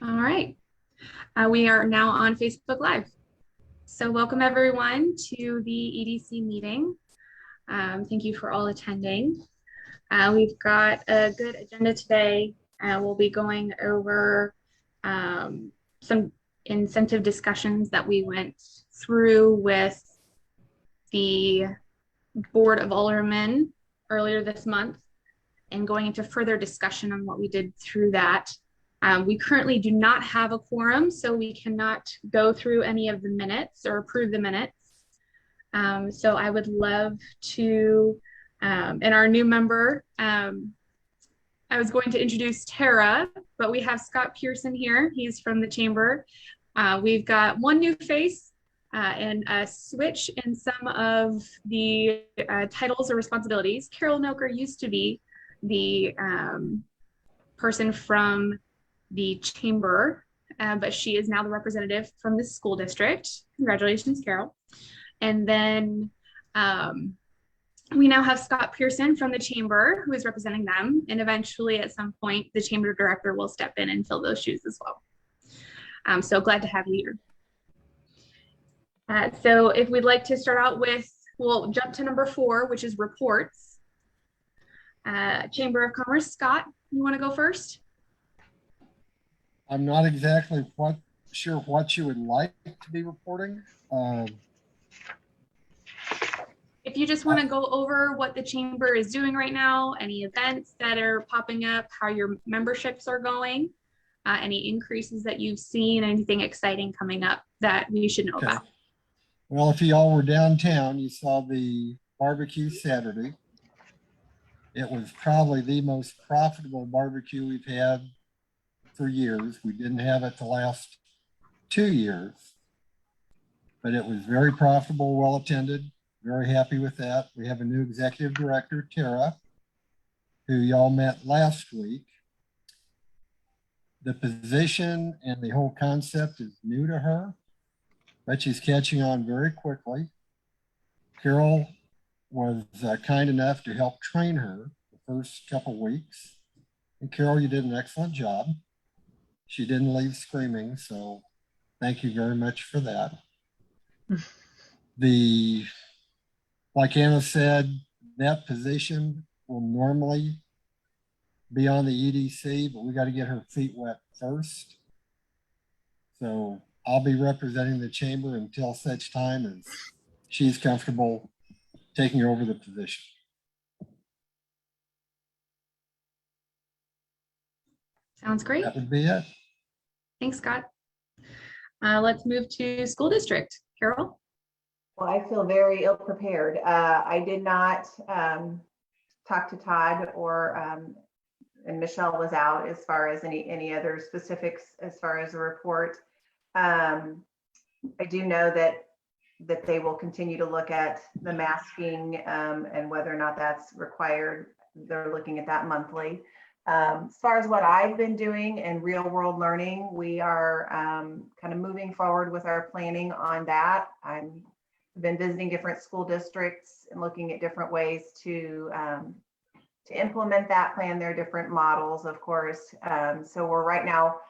All right. We are now on Facebook Live. So welcome everyone to the EDC meeting. Thank you for all attending. We've got a good agenda today. We'll be going over some incentive discussions that we went through with the Board of Aldermen earlier this month and going into further discussion on what we did through that. We currently do not have a quorum, so we cannot go through any of the minutes or approve the minutes. So I would love to, and our new member, I was going to introduce Tara, but we have Scott Pearson here. He's from the chamber. We've got one new face and a switch in some of the titles or responsibilities. Carol Noker used to be the person from the chamber, but she is now the representative from the school district. Congratulations, Carol. And then we now have Scott Pearson from the chamber who is representing them. And eventually at some point, the chamber director will step in and fill those shoes as well. So glad to have you here. So if we'd like to start out with, we'll jump to number 4, which is reports. Chamber of Commerce, Scott, you want to go first? I'm not exactly sure what you would like to be reporting. If you just want to go over what the chamber is doing right now, any events that are popping up, how your memberships are going, any increases that you've seen, anything exciting coming up that we should know about. Well, if y'all were downtown, you saw the barbecue Saturday. It was probably the most profitable barbecue we've had for years. We didn't have it the last 2 years, but it was very profitable, well attended. Very happy with that. We have a new executive director, Tara, who y'all met last week. The position and the whole concept is new to her, but she's catching on very quickly. Carol was kind enough to help train her the first couple weeks. And Carol, you did an excellent job. She didn't leave screaming, so thank you very much for that. Like Anna said, that position will normally be on the EDC, but we got to get her feet wet first. So I'll be representing the chamber until such time as she's comfortable taking over the position. Sounds great. That would be it. Thanks, Scott. Let's move to school district. Carol? Well, I feel very ill prepared. I did not talk to Todd and Michelle was out as far as any other specifics as far as a report. I do know that they will continue to look at the masking and whether or not that's required. They're looking at that monthly. As far as what I've been doing and real world learning, we are kind of moving forward with our planning on that. I've been visiting different school districts and looking at different ways to implement that plan. There are different models, of course. So we're right now,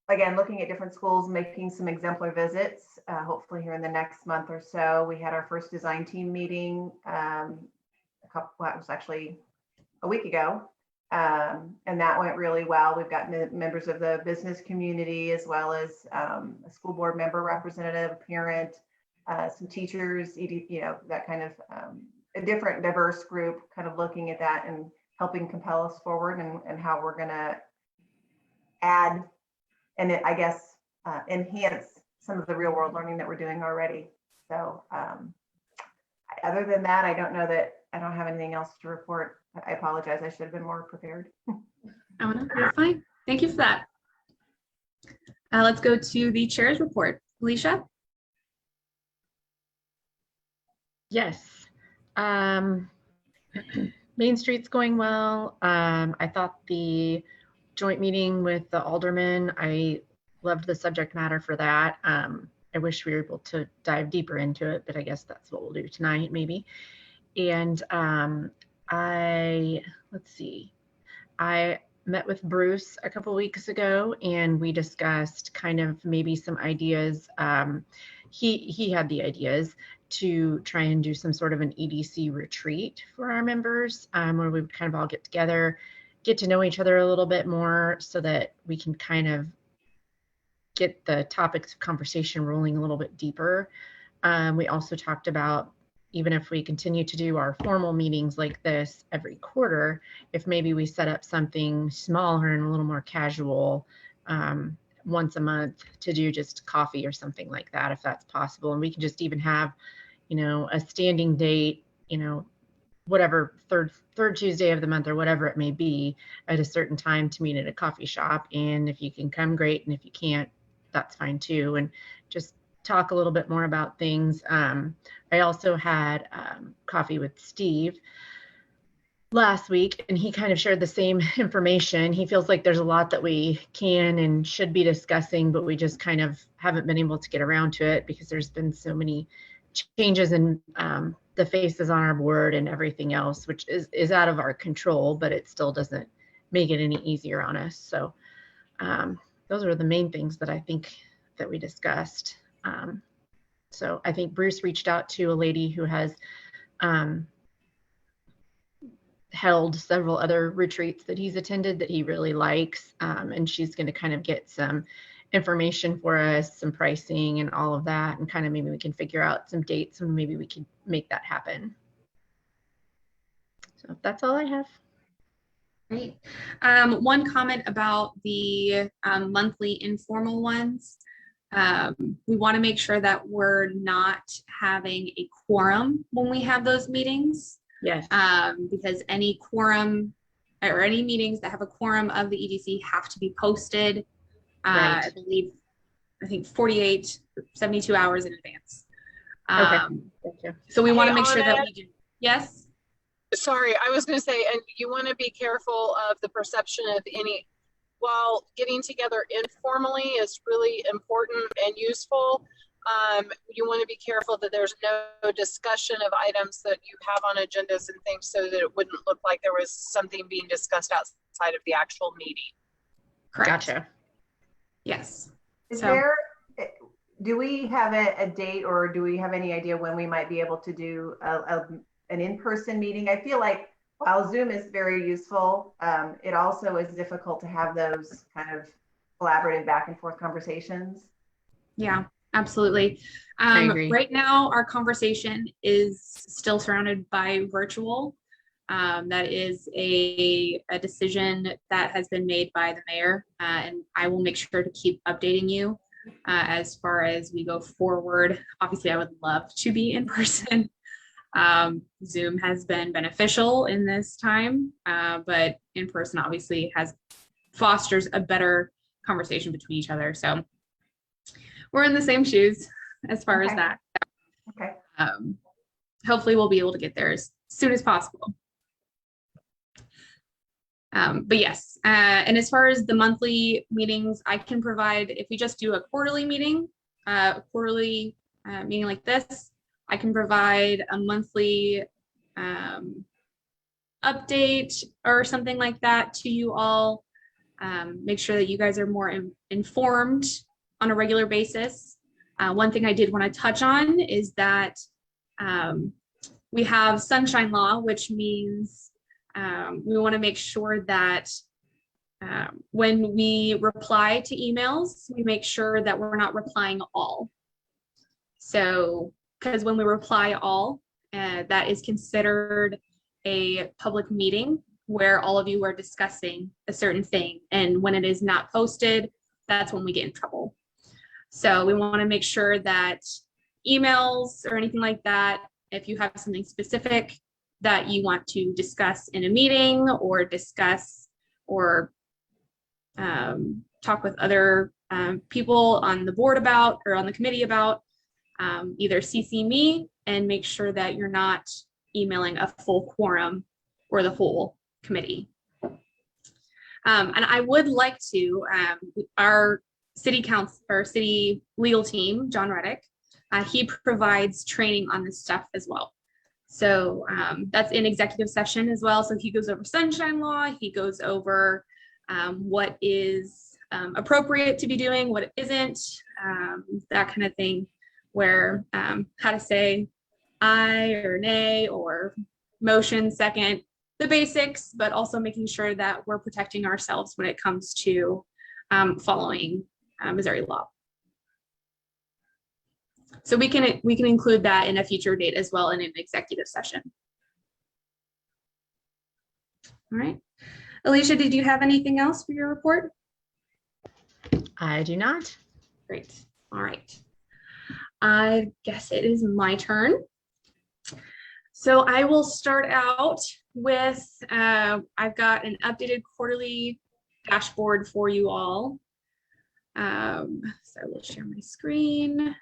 again, looking at different schools, making some exemplar visits, hopefully here in the next month or so. We had our first design team meeting it was actually a week ago. And that went really well. We've got members of the business community, as well as a school board member representative, parent, some teachers, that kind of a different diverse group kind of looking at that and helping compel us forward and how we're going to add and enhance some of the real world learning that we're doing already. So other than that, I don't have anything else to report. I apologize. I should have been more prepared. Oh, no, you're fine. Thank you for that. Let's go to the chair's report. Alicia? Yes. Main Street's going well. I thought the joint meeting with the aldermen, I loved the subject matter for that. I wish we were able to dive deeper into it, but I guess that's what we'll do tonight, maybe. And let's see. I met with Bruce a couple weeks ago, and we discussed kind of maybe some ideas. He had the ideas to try and do some sort of an EDC retreat for our members, where we would kind of all get together, get to know each other a little bit more, so that we can kind of get the topics of conversation rolling a little bit deeper. We also talked about, even if we continue to do our formal meetings like this every quarter, if maybe we set up something smaller and a little more casual once a month to do just coffee or something like that, if that's possible. And we can just even have, a standing date, whatever, third Tuesday of the month or whatever it may be, at a certain time to meet at a coffee shop. And if you can come, great. And if you can't, that's fine too. And just talk a little bit more about things. I also had coffee with Steve last week, and he kind of shared the same information. He feels like there's a lot that we can and should be discussing, but we just kind of haven't been able to get around to it because there's been so many changes in the faces on our board and everything else, which is out of our control, but it still doesn't make it any easier on us. So those are the main things that I think that we discussed. So I think Bruce reached out to a lady who has held several other retreats that he's attended that he really likes, and she's going to kind of get some information for us, some pricing and all of that, and kind of maybe we can figure out some dates and maybe we can make that happen. So that's all I have. Great. One comment about the monthly informal ones. We want to make sure that we're not having a quorum when we have those meetings. Yes. Because any quorum or any meetings that have a quorum of the EDC have to be posted, Right. I think 48, 72 hours in advance. Okay. Thank you. So we want to Hey, make sure that Anna. we do. Yes. Sorry, I was going to say, and you want to be careful of the perception of while getting together informally is really important and useful, you want to be careful that there's no discussion of items that you have on agendas and things so that it wouldn't look like there was something being discussed outside of the actual meeting. Correct. Gotcha. Yes. Do we have a date, or do we have any idea when we might be able to do an in-person meeting? I feel like while Zoom is very useful, it also is difficult to have those kind of collaborative back and forth conversations. Yeah, absolutely. I agree. Right now, our conversation is still surrounded by virtual. That is a decision that has been made by the mayor, and I will make sure to keep updating you as far as we go forward. Obviously, I would love to be in person. Zoom has been beneficial in this time, but in person obviously fosters a better conversation between each other. So we're in the same shoes as far as that. Okay. Hopefully we'll be able to get there as soon as possible. But yes, and as far as the monthly meetings, I can provide, if we just do a quarterly meeting like this, I can provide a monthly update or something like that to you all. Make sure that you guys are more informed on a regular basis. One thing I did want to touch on is that we have sunshine law, which means we want to make sure that when we reply to emails, we make sure that we're not replying all. So, because when we reply all, that is considered a public meeting where all of you are discussing a certain thing. And when it is not posted, that's when we get in trouble. So we want to make sure that emails or anything like that, if you have something specific that you want to discuss in a meeting or discuss or talk with other people on the board about or on the committee about, either CC me and make sure that you're not emailing a full quorum or the whole committee. And I would like to, our city council or city legal team, John Reddick, he provides training on this stuff as well. So that's in executive session as well. So he goes over sunshine law, he goes over what is appropriate to be doing, what isn't, that kind of thing, where how to say aye or nay or motion second, the basics, but also making sure that we're protecting ourselves when it comes to following Missouri law. So we can include that in a future date as well in an executive session. All right. Alicia, did you have anything else for your report? I do not. Great. All right. I guess it is my turn. So I will start out with, I've got an updated quarterly dashboard for you all. So let's share my screen.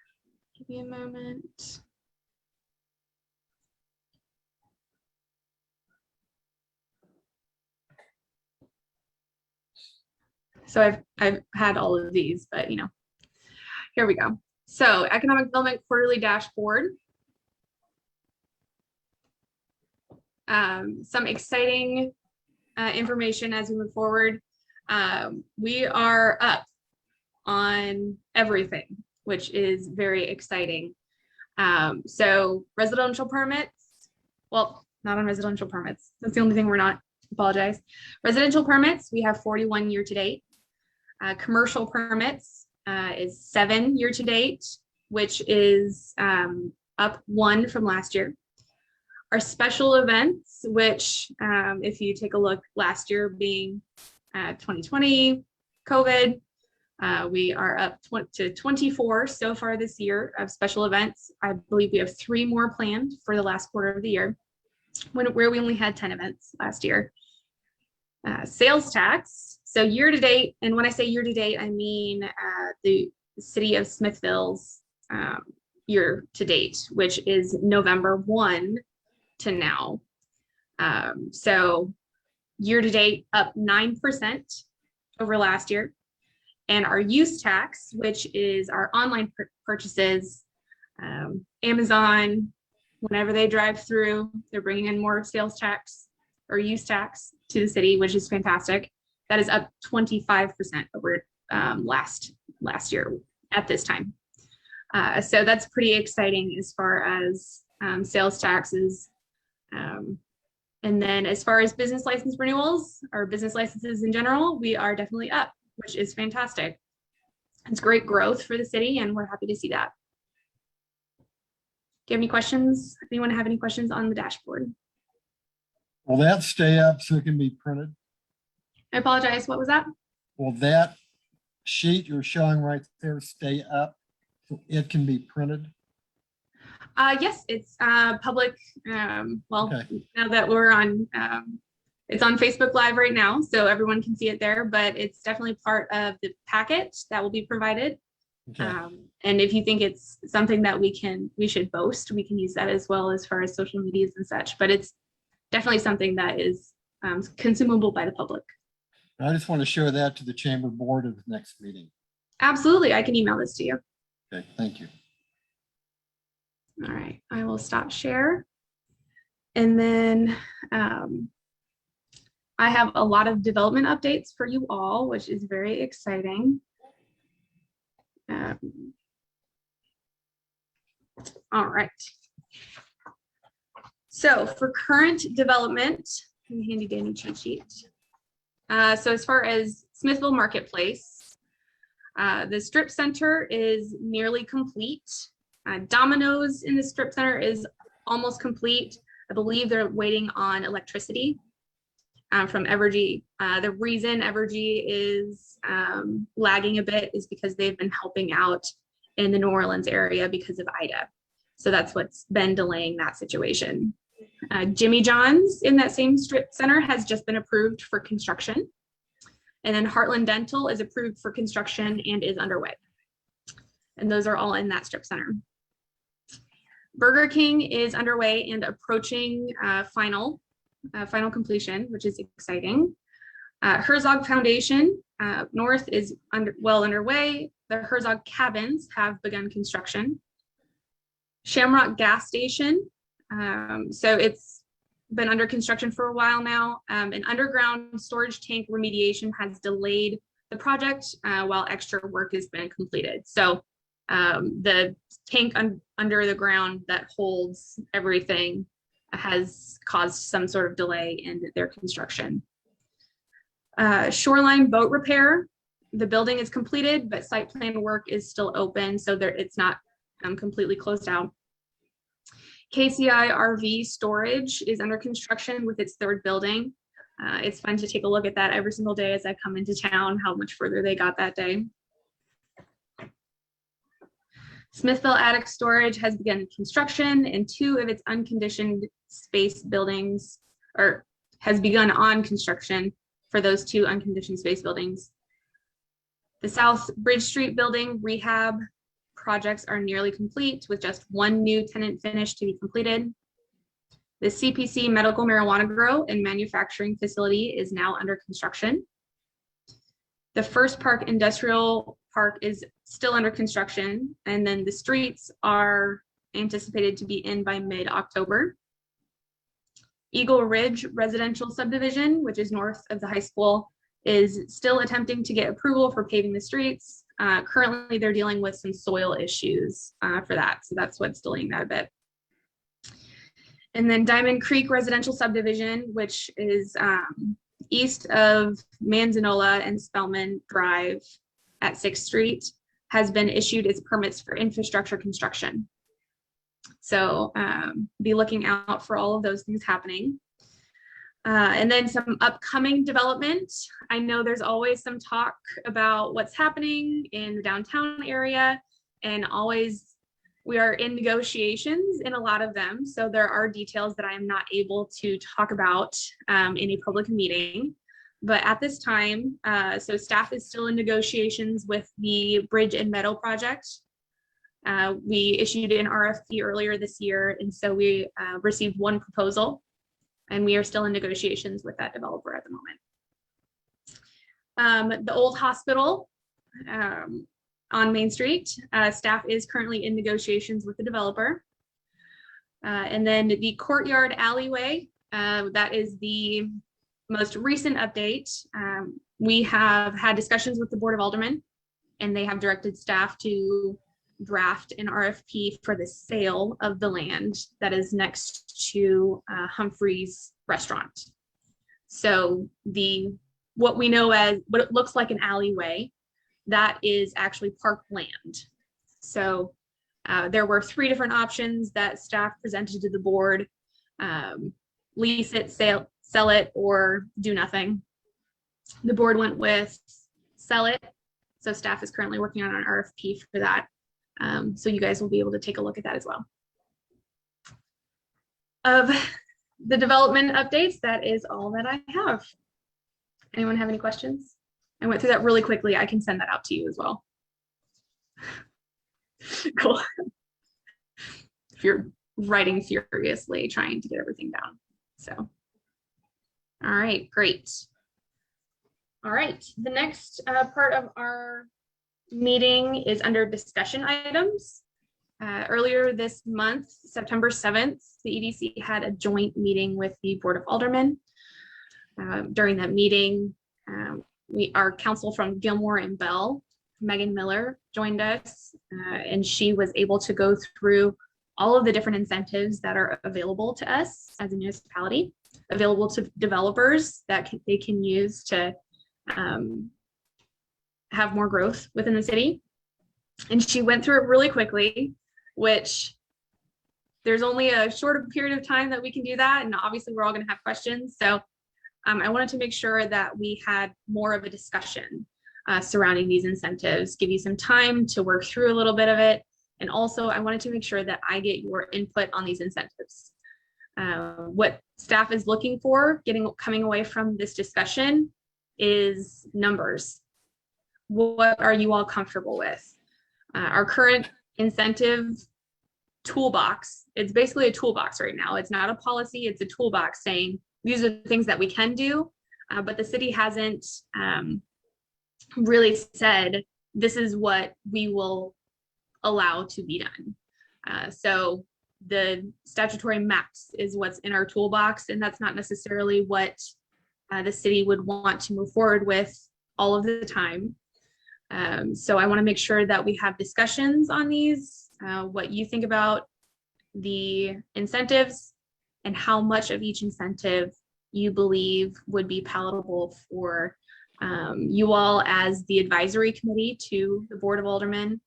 Give me a moment. So I've had all of these, but here we go. So economic development quarterly dashboard. Some exciting information as we move forward. We are up on everything, which is very exciting. So residential permits, well, not on residential permits. That's the only thing we're not, apologize. Residential permits, we have 41 year to date. Commercial permits is 7 year to date, which is up 1 from last year. Our special events, which if you take a look last year being 2020, COVID, we are up to 24 so far this year of special events. I believe we have 3 more planned for the last quarter of the year, where we only had 10 events last year. Sales tax, so year to date, and when I say year to date, I mean the city of Smithville's year to date, which is November 1 to now. So year to date up 9% over last year. And our use tax, which is our online purchases, Amazon, whenever they drive through, they're bringing in more sales tax or use tax to the city, which is fantastic. That is up 25% over last year at this time. So that's pretty exciting as far as sales taxes. And then as far as business license renewals or business licenses in general, we are definitely up, which is fantastic. It's great growth for the city, and we're happy to see that. Do you have any questions? Anyone have any questions on the dashboard? Will that stay up so it can be printed? I apologize, what was that? Will that sheet you're showing right there stay up so it can be printed? Yes, it's public. Well, Okay. now that we're on, it's on Facebook Live right now, so everyone can see it there, but it's definitely part of the packet that will be provided. Okay. And if you think it's something that we should boast, we can use that as well as far as social medias and such, but it's definitely something that is consumable by the public. I just want to show that to the chamber board at the next meeting. Absolutely, I can email this to you. Okay, thank you. All right, I will stop share. And then I have a lot of development updates for you all, which is very exciting. All right. So for current development, handy dandy cheat sheet. So as far as Smithville Marketplace, the strip center is nearly complete. Domino's in the strip center is almost complete. I believe they're waiting on electricity from Evergy. The reason Evergy is lagging a bit is because they've been helping out in the New Orleans area because of Ida. So that's what's been delaying that situation. Jimmy John's in that same strip center has just been approved for construction. And then Heartland Dental is approved for construction and is underway. And those are all in that strip center. Burger King is underway and approaching final completion, which is exciting. Herzog Foundation North is well underway. The Herzog Cabins have begun construction. Shamrock Gas Station, so it's been under construction for a while now. An underground storage tank remediation has delayed the project while extra work has been completed. So the tank under the ground that holds everything has caused some sort of delay in their construction. Shoreline boat repair. The building is completed, but site plan work is still open, so it's not completely closed out. KCI RV storage is under construction with its third building. It's fun to take a look at that every single day as I come into town, how much further they got that day. Smithville Attic Storage has begun construction, and 2 of its unconditioned space buildings, or has begun on construction for those 2 unconditioned space buildings. The South Bridge Street building rehab projects are nearly complete with just 1 new tenant finish to be completed. The CPC medical marijuana grow and manufacturing facility is now under construction. The First Park Industrial Park is still under construction, and then the streets are anticipated to be in by mid-October. Eagle Ridge Residential Subdivision, which is north of the high school, is still attempting to get approval for paving the streets. Currently, they're dealing with some soil issues for that, so that's what's delaying that a bit. And then Diamond Creek Residential Subdivision, which is east of Manzanola and Spellman Drive at 6th Street, has been issued its permits for infrastructure construction. So be looking out for all of those things happening. And then some upcoming development. I know there's always some talk about what's happening in the downtown area, and always we are in negotiations in a lot of them. So there are details that I am not able to talk about in a public meeting. But at this time, so staff is still in negotiations with the Bridge and Meadow project. We issued an RFP earlier this year, and so we received 1 proposal, and we are still in negotiations with that developer at the moment. The old hospital on Main Street, staff is currently in negotiations with the developer. And then the courtyard alleyway, that is the most recent update. We have had discussions with the Board of Aldermen, and they have directed staff to draft an RFP for the sale of the land that is next to Humphrey's restaurant. So what we know as what it looks like an alleyway, that is actually park land. So there were 3 different options that staff presented to the board: lease it, sell it, or do nothing. The board went with sell it. So staff is currently working on an RFP for that. So you guys will be able to take a look at that as well. Of the development updates, that is all that I have. Anyone have any questions? I went through that really quickly. I can send that out to you as well. Cool. If you're writing furiously, trying to get everything down. So, all right, great. All right, the next part of our meeting is under discussion items. Earlier this month, September 7th, the EDC had a joint meeting with the Board of Aldermen. During that meeting, our council from Gilmore and Bell, Megan Miller, joined us, and she was able to go through all of the different incentives that are available to us as a municipality, available to developers that they can use to have more growth within the city. And she went through it really quickly, which there's only a short period of time that we can do that. And obviously we're all going to have questions. So I wanted to make sure that we had more of a discussion surrounding these incentives, give you some time to work through a little bit of it. And also I wanted to make sure that I get your input on these incentives. What staff is looking for coming away from this discussion is numbers. What are you all comfortable with? Our current incentive toolbox, it's basically a toolbox right now. It's not a policy, it's a toolbox saying these are the things that we can do, but the city hasn't really said this is what we will allow to be done. So the statutory max is what's in our toolbox, and that's not necessarily what the city would want to move forward with all of the time. So I want to make sure that we have discussions on these, what you think about the incentives and how much of each incentive you believe would be palatable for you all as the advisory committee to the Board of Aldermen,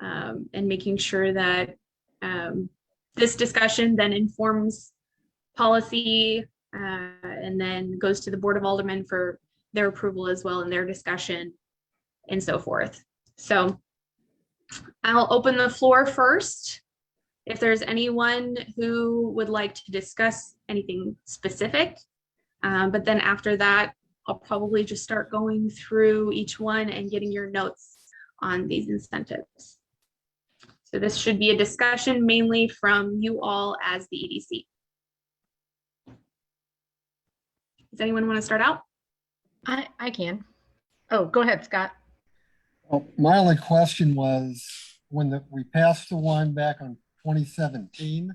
and making sure that this discussion then informs policy and then goes to the Board of Aldermen for their approval as well and their discussion and so forth. So I'll open the floor first. If there's anyone who would like to discuss anything specific, but then after that, I'll probably just start going through each one and getting your notes on these incentives. So this should be a discussion mainly from you all as the EDC. Does anyone want to start out? I can. Oh, go ahead, Scott. Well, my only question was when we passed the one back on 2017,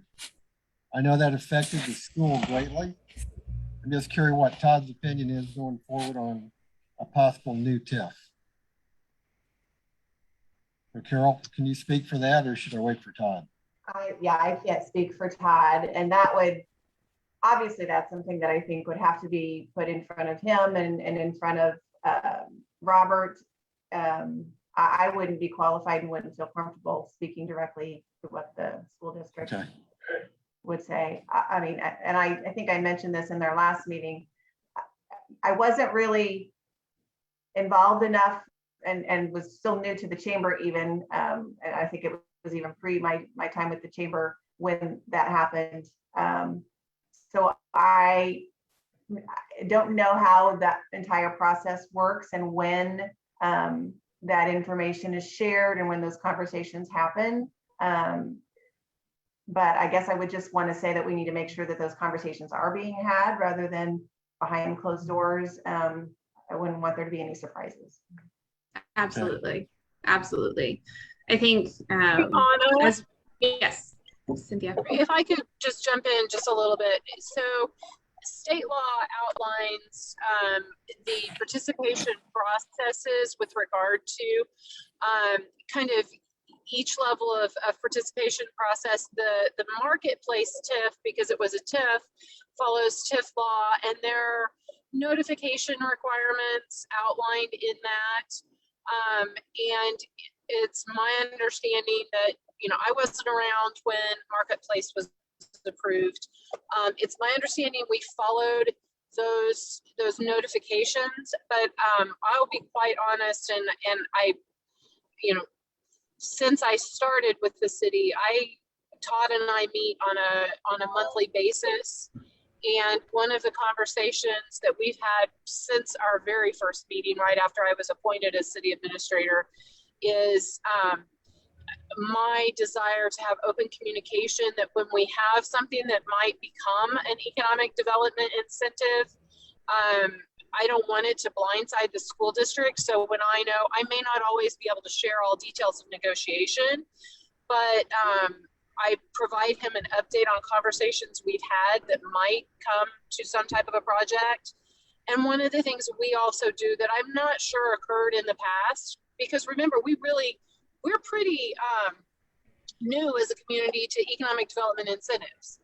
I know that affected the school greatly. I'm just curious what Todd's opinion is going forward on a possible new TIF. So Carol, can you speak for that or should I wait for Todd? Yeah, I can't speak for Todd, and that would, obviously that's something that I think would have to be put in front of him and in front of Robert. I wouldn't be qualified and wouldn't feel comfortable speaking directly to what the school district would say. I mean, and I think I mentioned this in their last meeting. I wasn't really involved enough and was still new to the chamber even. And I think it was even pre my time with the chamber when that happened. So I don't know how that entire process works and when that information is shared and when those conversations happen. But I guess I would just want to say that we need to make sure that those conversations are being had rather than behind closed doors. I wouldn't want there to be any surprises. Absolutely. Absolutely. I think, yes, Cynthia. If I could just jump in just a little bit. So state law outlines the participation processes with regard to kind of each level of participation process. The marketplace TIF, because it was a TIF, follows TIF law, and there are notification requirements outlined in that. And it's my understanding that, you know, I wasn't around when marketplace was approved. It's my understanding we followed those notifications, but I'll be quite honest, and I, you know, since I started with the city, Todd and I meet on a monthly basis. And one of the conversations that we've had since our very first meeting, right after I was appointed as city administrator, is my desire to have open communication, that when we have something that might become an economic development incentive, I don't want it to blindside the school district. So when I know, I may not always be able to share all details of negotiation, but I provide him an update on conversations we've had that might come to some type of a project. And one of the things we also do that I'm not sure occurred in the past, because remember, we're pretty new as a community to economic development incentives.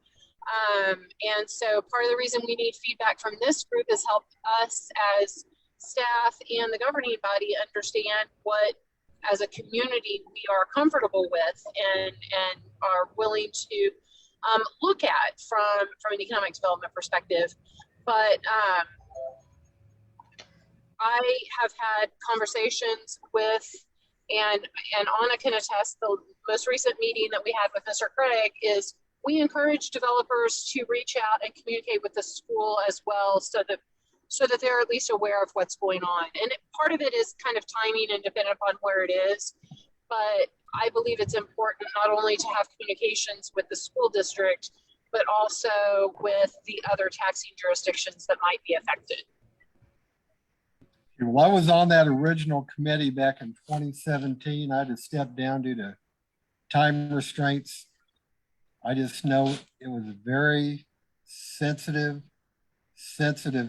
And so part of the reason we need feedback from this group is help us as staff and the governing body understand what, as a community, we are comfortable with and are willing to look at from an economic development perspective. But I have had conversations with, and Anna can attest, the most recent meeting that we had with Mr. Craig is we encourage developers to reach out and communicate with the school as well, so that they're at least aware of what's going on. And part of it is kind of timing and dependent upon where it is. But I believe it's important not only to have communications with the school district, but also with the other taxing jurisdictions that might be affected. Well, I was on that original committee back in 2017. I had to step down due to time restraints. I just know it was a very sensitive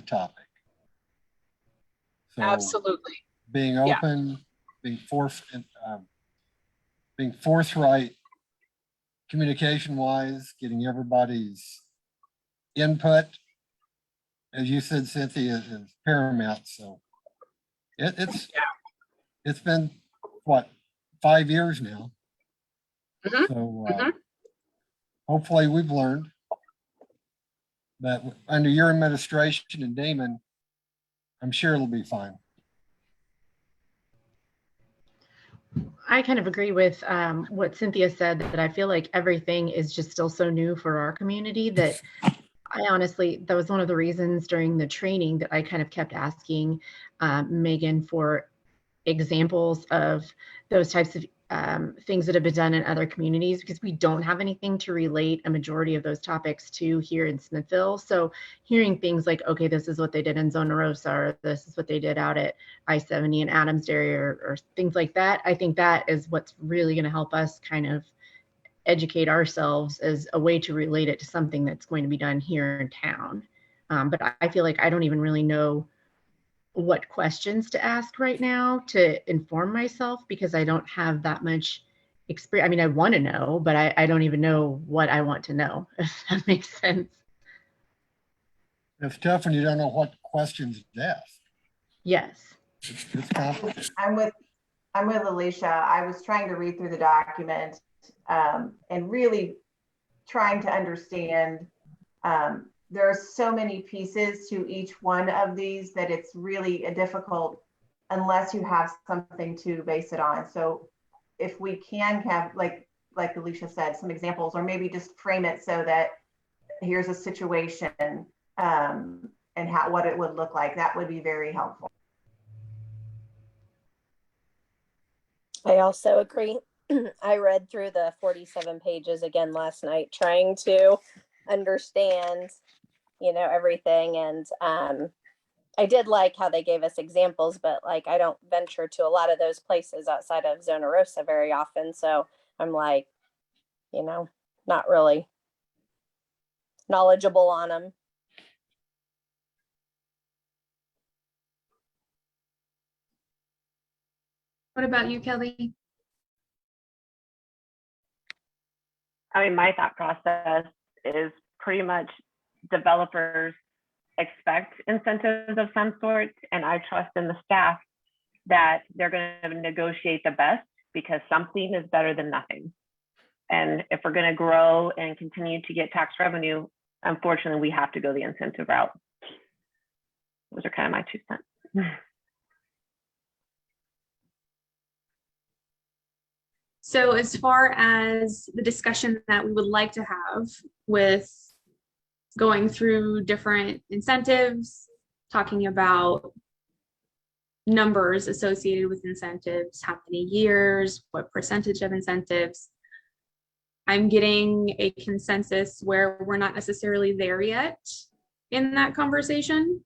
topic. So Absolutely. being Yeah. open, being forthright, communication wise, getting everybody's input, as you said, Cynthia, is paramount. So it's been what, 5 years now. Mhm. So Mhm. hopefully we've learned. But under your administration and Damon, I'm sure it'll be fine. I kind of agree with what Cynthia said, that I feel like everything is just still so new for our community that I honestly, that was one of the reasons during the training that I kind of kept asking Megan for examples of those types of things that have been done in other communities, because we don't have anything to relate a majority of those topics to here in Smithville. So hearing things like, okay, this is what they did in Zona Rosa, or this is what they did out at I-70 in Adamsbury, or things like that, I think that is what's really going to help us kind of educate ourselves as a way to relate it to something that's going to be done here in town. But I feel like I don't even really know what questions to ask right now to inform myself, because I don't have that much experience. I mean, I want to know, but I don't even know what I want to know, if that makes sense. It's tough when you don't know what questions to ask. Yes. It's complicated. I'm with Alicia. I was trying to read through the document and really trying to understand. There are so many pieces to each one of these that it's really difficult unless you have something to base it on. So if we can have, like Alicia said, some examples, or maybe just frame it so that here's a situation and what it would look like, that would be very helpful. I also agree. I read through the 47 pages again last night, trying to understand, everything. And I did like how they gave us examples, but like, I don't venture to a lot of those places outside of Zona Rosa very often. So I'm like, not really knowledgeable on them. What about you, Kelly? I mean, my thought process is pretty much developers expect incentives of some sort, and I trust in the staff that they're going to negotiate the best, because something is better than nothing. And if we're going to grow and continue to get tax revenue, unfortunately, we have to go the incentive route. Those are kind of my 2 cents. So as far as the discussion that we would like to have with going through different incentives, talking about numbers associated with incentives, how many years, what percentage of incentives, I'm getting a consensus where we're not necessarily there yet in that conversation.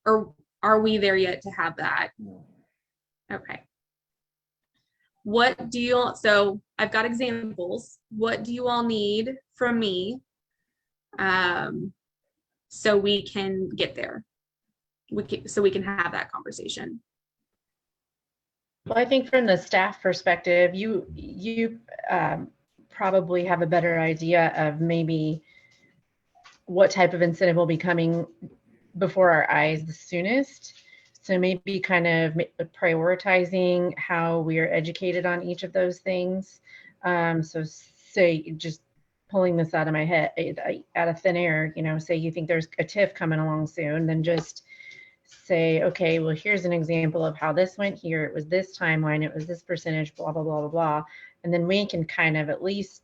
Or are we there yet to have that? Okay. What do you all, so I've got examples. What do you all need from me so we can get there? So we can have that conversation. Well, I think from the staff perspective, you probably have a better idea of maybe what type of incentive will be coming before our eyes the soonest. So maybe kind of prioritizing how we are educated on each of those things. So say, just pulling this out of my head, out of thin air, say you think there's a TIF coming along soon, then just say, okay, well, here's an example of how this went here. It was this timeline, it was this percentage, blah, blah, blah, blah, blah. And then we can kind of at least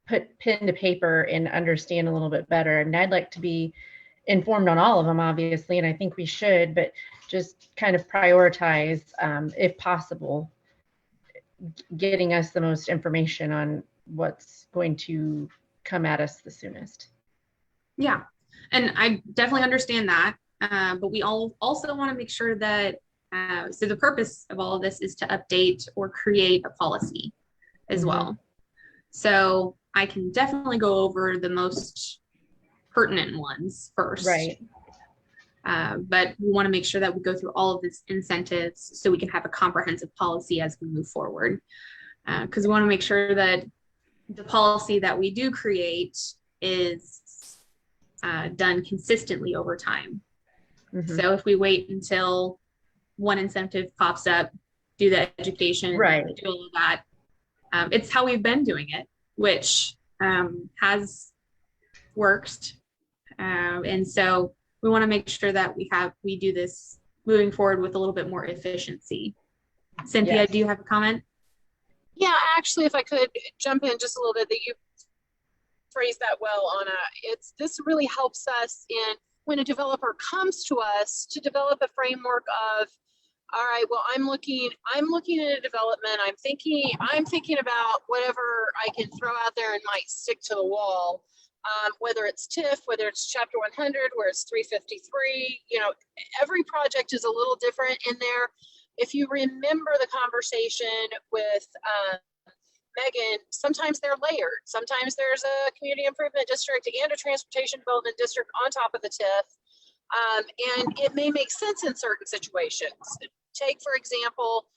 put pen to paper and understand a little bit better. I mean, I'd like to be informed on all of them, obviously, and I think we should, but just kind of prioritize, if possible, getting us the most information on what's going to come at us the soonest. Yeah, and I definitely understand that, but we all also want to make sure that, so the purpose of all of this is to update or create a policy as well. So I can definitely go over the most pertinent ones first. Right. But we want to make sure that we go through all of these incentives so we can have a comprehensive policy as we move forward. Because we want to make sure that the policy that we do create is done consistently over time. Mhm. So if we wait until one incentive pops up, do the education, Right. do all of that, it's how we've been doing it, which has worked. And so we want to make sure that we do this moving forward with a little bit more efficiency. Cynthia, Yes. do you have a comment? Yeah, actually, if I could jump in just a little bit, that you phrased that well, Anna. This really helps us in when a developer comes to us to develop a framework of, all right, well, I'm looking at a development. I'm thinking about whatever I can throw out there and might stick to the wall. Whether it's TIF, whether it's Chapter 100, where it's 353, every project is a little different in there. If you remember the conversation with Megan, sometimes they're layered. Sometimes there's a community improvement district and a transportation development district on top of the TIF. And it may make sense in certain situations. Take, for example,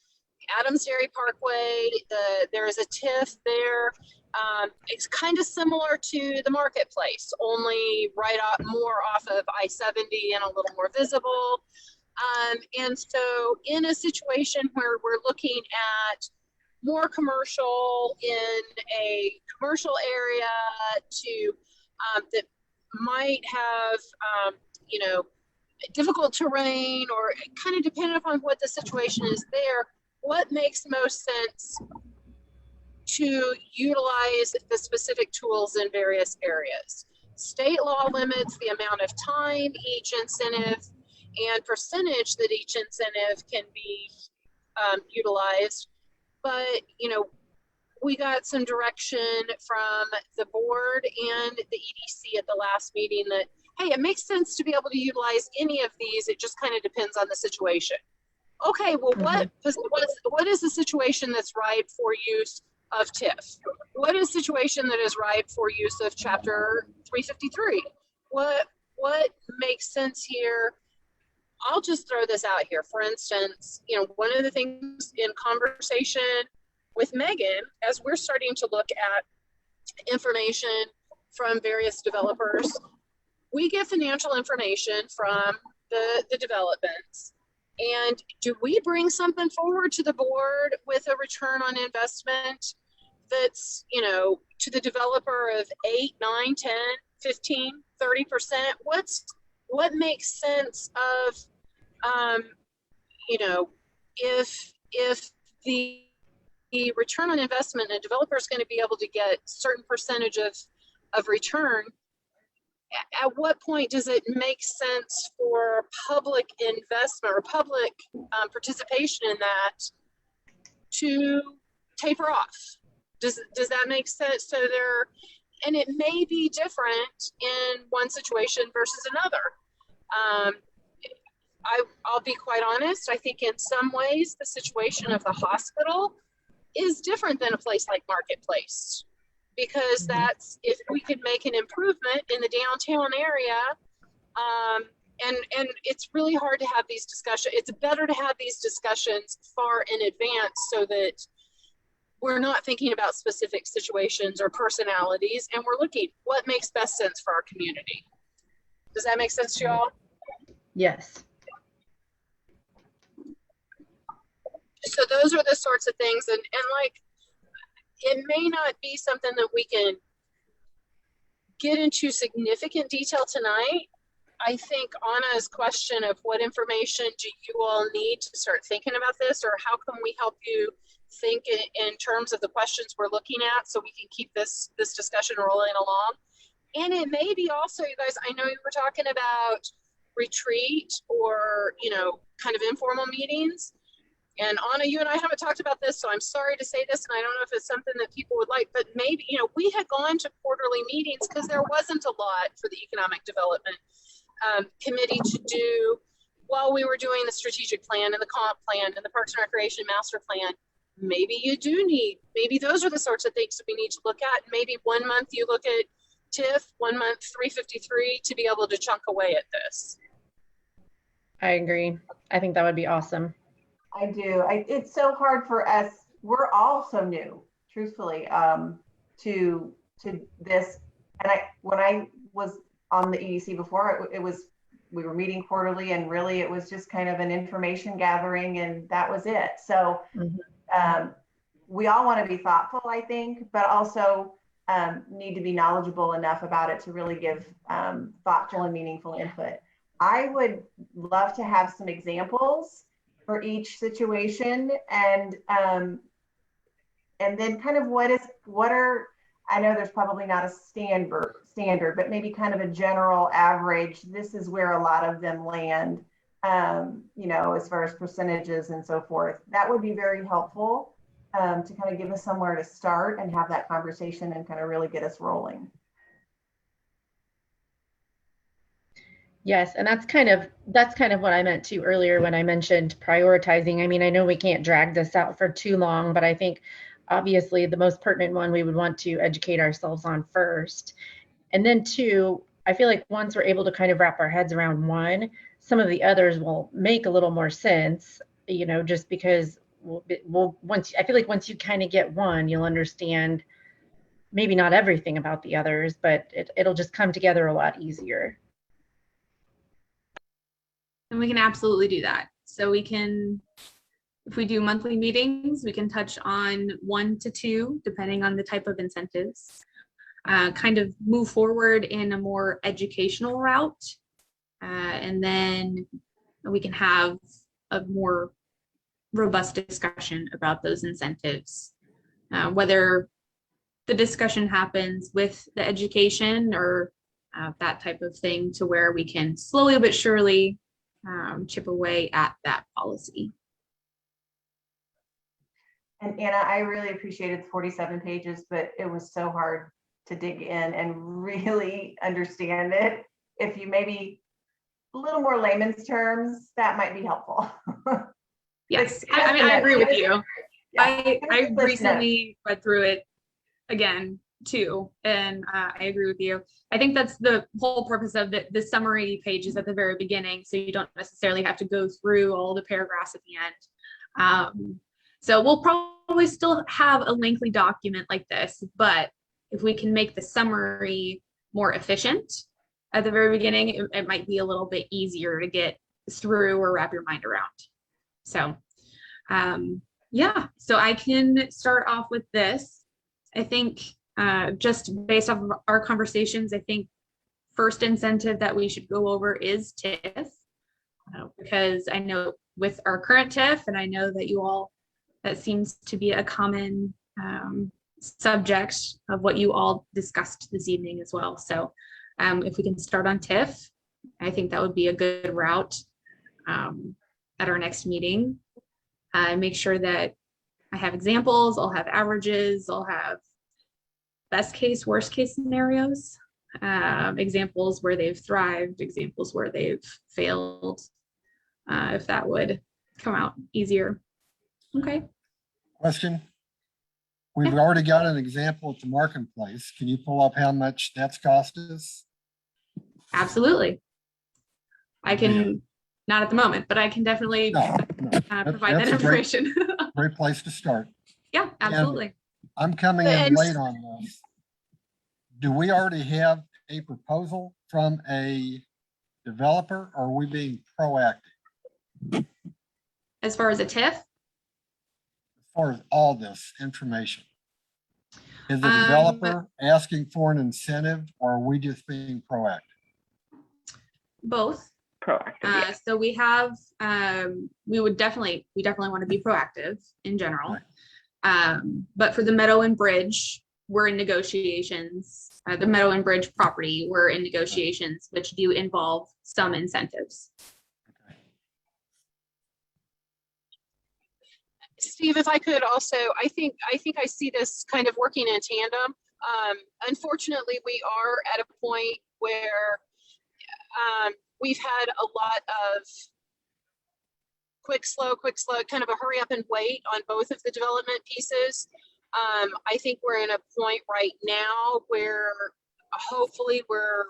Adams Dairy Parkway, there is a TIF there. It's kind of similar to the marketplace, only more off of I-70 and a little more visible. And so in a situation where we're looking at more commercial in a commercial area that might have, difficult terrain, or kind of depending upon what the situation is there, what makes most sense to utilize the specific tools in various areas. State law limits the amount of time each incentive and percentage that each incentive can be utilized. But, we got some direction from the board and the EDC at the last meeting that, hey, it makes sense to be able to utilize any of these. It just kind of depends on the situation. Okay, well, what is the situation that's ripe for use of TIF? What is the situation that is ripe for use of Chapter 353? What makes sense here? I'll just throw this out here. For instance, one of the things in conversation with Megan, as we're starting to look at information from various developers, we get financial information from the developments. And do we bring something forward to the board with a return on investment that's, to the developer of 8, 9, 10, 15, 30%? What makes sense of, if the return on investment, and a developer is going to be able to get certain percentage of return, at what point does it make sense for public investment or public participation in that to taper off? Does that make sense? And it may be different in one situation versus another. I'll be quite honest. I think in some ways the situation of the hospital is different than a place like Marketplace, because that's, if we could make an improvement in the downtown area, and it's really hard to have these discussions. It's better to have these discussions far in advance so that we're not thinking about specific situations or personalities, and we're looking what makes best sense for our community. Does that make sense to you all? Yes. So those are the sorts of things, and like, it may not be something that we can get into significant detail tonight. I think Anna's question of what information do you all need to start thinking about this, or how can we help you think in terms of the questions we're looking at, so we can keep this discussion rolling along. And it may be also, you guys, I know you were talking about retreat or, kind of informal meetings. And Anna, you and I haven't talked about this, so I'm sorry to say this, and I don't know if it's something that people would like, but maybe, we had gone to quarterly meetings because there wasn't a lot for the Economic Development Committee to do while we were doing the strategic plan and the comp plan and the Parks and Recreation master plan. maybe you do need, maybe those are the sorts of things that we need to look at. Maybe 1 month you look at TIF, 1 month 353 to be able to chunk away at this. I agree. I think that would be awesome. I do. It's so hard for us. We're all so new, truthfully, to this. And when I was on the EDC before, it was, we were meeting quarterly, and really it was just kind of an information gathering, and that was it. So we all want to be thoughtful, I think, but also need to be knowledgeable enough about it to really give thoughtful and meaningful input. I would love to have some examples for each situation, and then kind of what are, I know there's probably not a standard, but maybe kind of a general average. This is where a lot of them land, you know, as far as percentages and so forth. That would be very helpful to kind of give us somewhere to start and have that conversation and kind of really get us rolling. Yes, and that's kind of what I meant to earlier when I mentioned prioritizing. I mean, I know we can't drag this out for too long, but I think obviously the most pertinent one we would want to educate ourselves on first. And then two, I feel like once we're able to kind of wrap our heads around one, some of the others will make a little more sense, you know, just because I feel like once you kind of get one, you'll understand maybe not everything about the others, but it'll just come together a lot easier. And we can absolutely do that. So we can, if we do monthly meetings, we can touch on 1 to 2, depending on the type of incentives, kind of move forward in a more educational route. And then we can have a more robust discussion about those incentives, whether the discussion happens with the education or that type of thing, to where we can slowly but surely chip away at that policy. And Anna, I really appreciated the 47 pages, but it was so hard to dig in and really understand it. If you maybe a little more layman's terms, that might be helpful. Yes, I mean, I agree with you. Yeah. I recently read through it again too, and I agree with you. I think that's the whole purpose of the summary pages at the very beginning, so you don't necessarily have to go through all the paragraphs at the end. So we'll probably still have a lengthy document like this, but if we can make the summary more efficient at the very beginning, it might be a little bit easier to get through or wrap your mind around. So yeah, so I can start off with this. I think just based off of our conversations, I think first incentive that we should go over is TIF, because I know with our current TIF, and I know that you all, that seems to be a common subject of what you all discussed this evening as well. So if we can start on TIF, I think that would be a good route at our next meeting. Make sure that I have examples, I'll have averages, I'll have best case, worst case scenarios, examples where they've thrived, examples where they've failed, if that would come out easier. Okay. Question. We've already got an example at the marketplace. Can you pull up how much that's cost us? Absolutely. I can, not at the moment, but I can definitely provide that information. Great place to start. Yeah, absolutely. And I'm coming in late on this. Do we already have a proposal from a developer, or are we being proactive? As far as a TIF? As far as all this information. Is the developer asking for an incentive, or are we just being proactive? Both. Proactive. So we have, we definitely want to be proactive in general. Right. But for the Meadow and Bridge, we're in negotiations. The Meadow and Bridge property, we're in negotiations, which do involve some incentives. Steve, if I could also, I think I see this kind of working in tandem. Unfortunately, we are at a point where we've had a lot of quick, slow, kind of a hurry up and wait on both of the development pieces. I think we're in a point right now where hopefully we're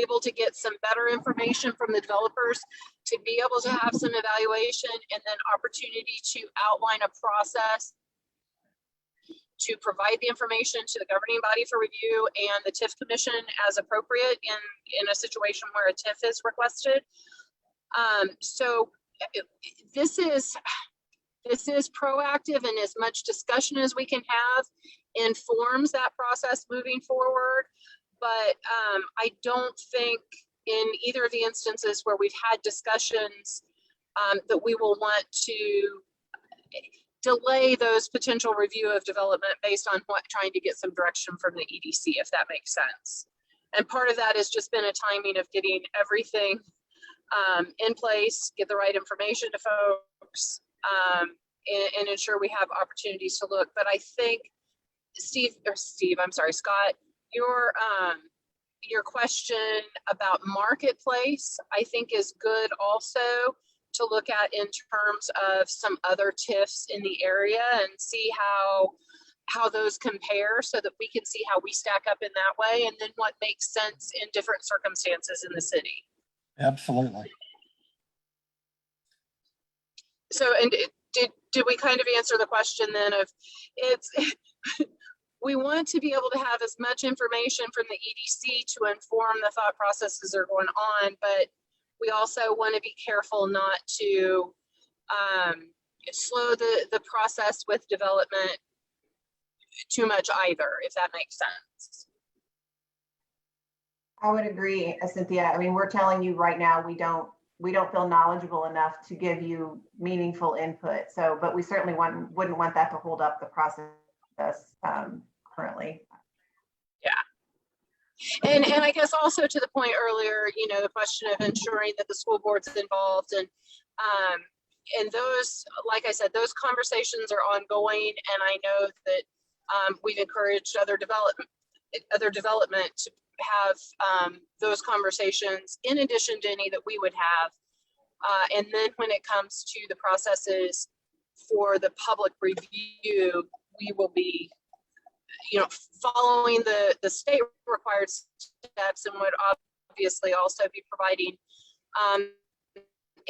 able to get some better information from the developers to be able to have some evaluation and then opportunity to outline a process to provide the information to the governing body for review and the TIF commission as appropriate in a situation where a TIF is requested. So this is proactive, and as much discussion as we can have informs that process moving forward. But I don't think in either of the instances where we've had discussions that we will want to delay those potential review of development based on trying to get some direction from the EDC, if that makes sense. And part of that has just been a timing of getting everything in place, get the right information to folks, and ensure we have opportunities to look. But I think Scott, your question about marketplace, I think is good also to look at in terms of some other TIFs in the area and see how those compare so that we can see how we stack up in that way, and then what makes sense in different circumstances in the city. Absolutely. So, and did we kind of answer the question then of we want to be able to have as much information from the EDC to inform the thought processes that are going on, but we also want to be careful not to slow the process with development too much either, if that makes sense. I would agree, Cynthia. I mean, we're telling you right now, we don't feel knowledgeable enough to give you meaningful input. So, but we certainly wouldn't want that to hold up the process currently. Yeah. And I guess also to the point earlier, the question of ensuring that the school board's involved, and those, like I said, those conversations are ongoing, and I know that we've encouraged other development to have those conversations in addition to any that we would have. And then when it comes to the processes for the public review, we will be following the state required steps, and would obviously also be providing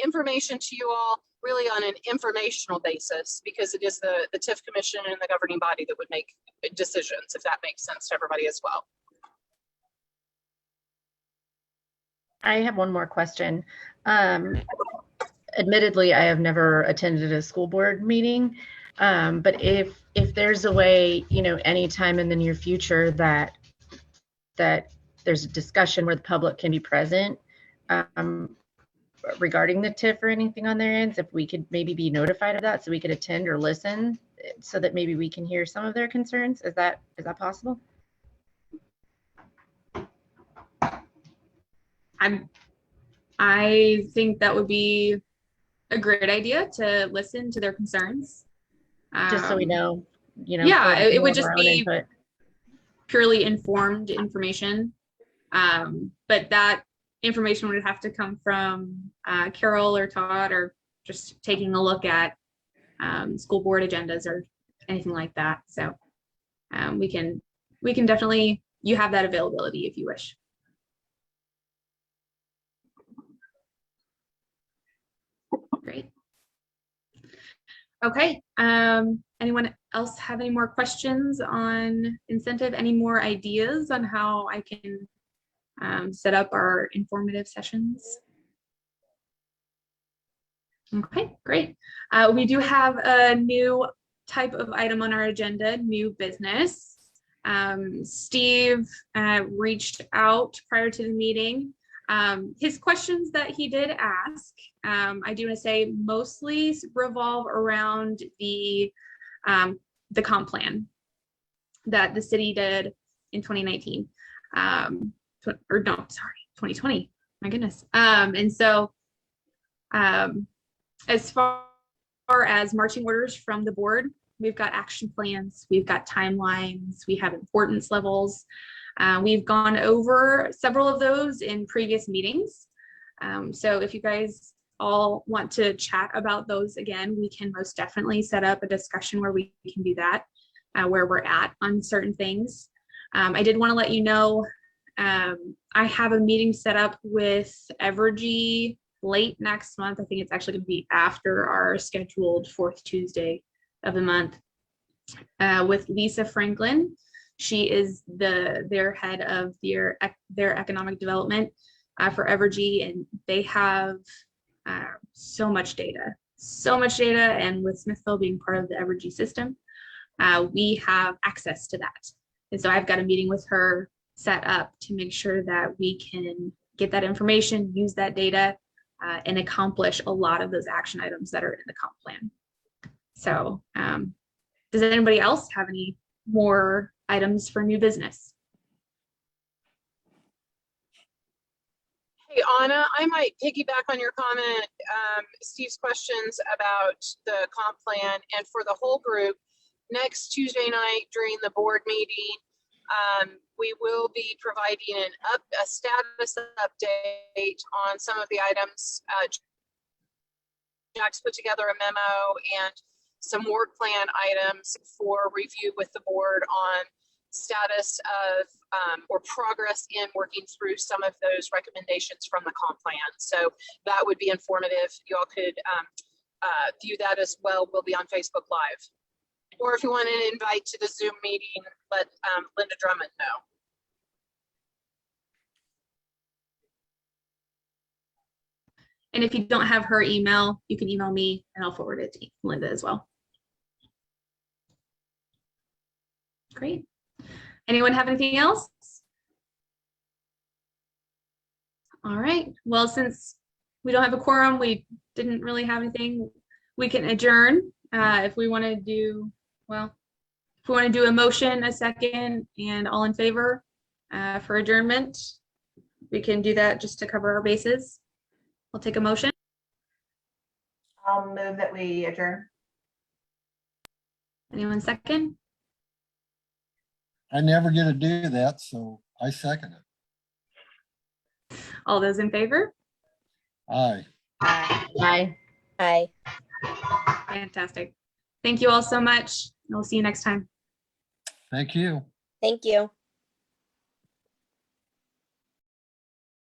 information to you all really on an informational basis, because it is the TIF commission and the governing body that would make decisions, if that makes sense to everybody as well. I have one more question. Admittedly, I have never attended a school board meeting, but if there's a way, anytime in the near future that there's a discussion where the public can be present regarding the TIF or anything on their ends, if we could maybe be notified of that so we could attend or listen, so that maybe we can hear some of their concerns. Is that possible? I think that would be a great idea to listen to their concerns. Just so we know, Yeah, it would just be input. Purely informed information. But that information would have to come from Carol or Todd, or just taking a look at school board agendas or anything like that. So we can definitely, you have that availability if you wish. Great. Okay. Anyone else have any more questions on incentive? Any more ideas on how I can set up our informative sessions? Okay, great. We do have a new type of item on our agenda, new business. Steve reached out prior to the meeting. His questions that he did ask, I do want to say, mostly revolve around the comp plan that the city did in 2019. Or no, sorry, 2020. My goodness. And so as far as marching orders from the board, we've got action plans, we've got timelines, we have importance levels. We've gone over several of those in previous meetings. So if you guys all want to chat about those again, we can most definitely set up a discussion where we can do that, where we're at on certain things. I did want to let you know, I have a meeting set up with Evergy late next month. I think it's actually going to be after our scheduled fourth Tuesday of the month, with Lisa Franklin. She is their head of their economic development for Evergy, and they have so much data. And with Smithville being part of the Evergy system, we have access to that. And so I've got a meeting with her set up to make sure that we can get that information, use that data, and accomplish a lot of those action items that are in the comp plan. So does anybody else have any more items for new business? Hey, Anna, I might piggyback on your comment, Steve's questions about the comp plan, and for the whole group, next Tuesday night during the board meeting, we will be providing a status update on some of the items. Jack's put together a memo and some work plan items for review with the board on status of or progress in working through some of those recommendations from the comp plan. So that would be informative. You all could view that as well. We'll be on Facebook Live. Or if you want an invite to the Zoom meeting, let Linda Drummond know. And if you don't have her email, you can email me and I'll forward it to Linda as well. Great. Anyone have anything else? All right. Well, since we don't have a quorum, we didn't really have anything, we can adjourn. If we want to do, well, if we want to do a motion, a second, and all in favor for adjournment, we can do that just to cover our bases. I'll take a motion. I'll move that we adjourn. Anyone second? I never get to do that, so I second it. All those in favor? Aye. Bye. Hi. Fantastic. Thank you all so much. We'll see you next time. Thank you. Thank you.